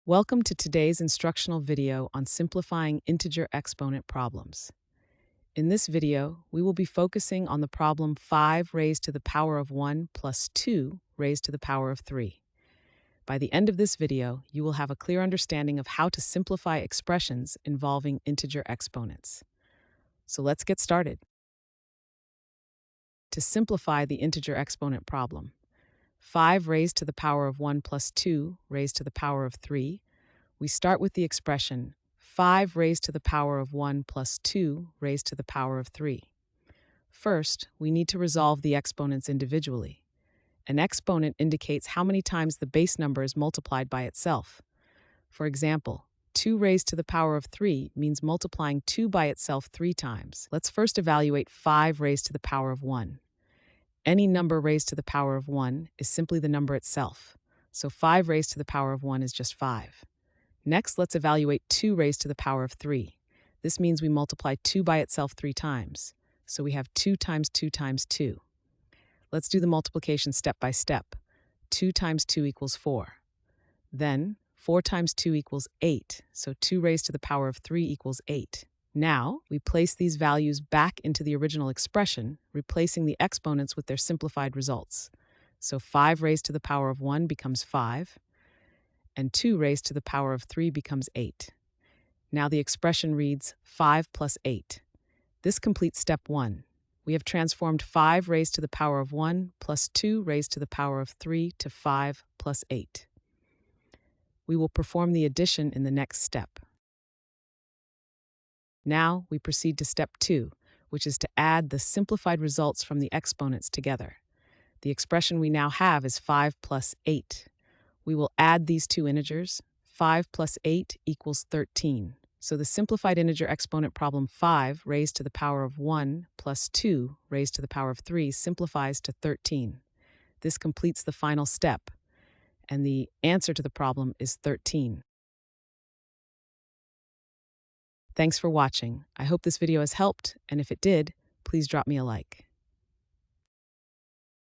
Welcome to today's instructional video on simplifying integer exponent problems. In this video, we will be focusing on the problem 5 raised to the power of 1 plus 2 raised to the power of 3. By the end of this video, you will have a clear understanding of how to simplify expressions involving integer exponents. So let's get started. To simplify the integer exponent problem, 5 raised to the power of 1 plus 2 raised to the power of 3, we start with the expression 5 raised to the power of 1 plus 2 raised to the power of 3. First, we need to resolve the exponents individually. An exponent indicates how many times the base number is multiplied by itself. For example, 2 raised to the power of 3 means multiplying 2 by itself 3 times. Let's first evaluate 5 raised to the power of 1. Any number raised to the power of 1 is simply the number itself, so 5 raised to the power of 1 is just 5. Next, let's evaluate 2 raised to the power of 3. This means we multiply 2 by itself 3 times, so we have 2 times 2 times 2. Let's do the multiplication step by step. 2 times 2 equals 4. Then, 4 times 2 equals 8, so 2 raised to the power of 3 equals 8. Now, we place these values back into the original expression, replacing the exponents with their simplified results. So 5 raised to the power of 1 becomes 5, and 2 raised to the power of 3 becomes 8. Now the expression reads 5 plus 8. This completes step 1. We have transformed 5 raised to the power of 1 plus 2 raised to the power of 3 to 5 plus 8. We will perform the addition in the next step. Now we proceed to step 2, which is to add the simplified results from the exponents together. The expression we now have is 5 plus 8. We will add these two integers. 5 plus 8 equals 13. So the simplified integer exponent problem 5 raised to the power of 1 plus 2 raised to the power of 3 simplifies to 13. This completes the final step, and the answer to the problem is 13. Thanks for watching. I hope this video has helped, and if it did, please drop me a like.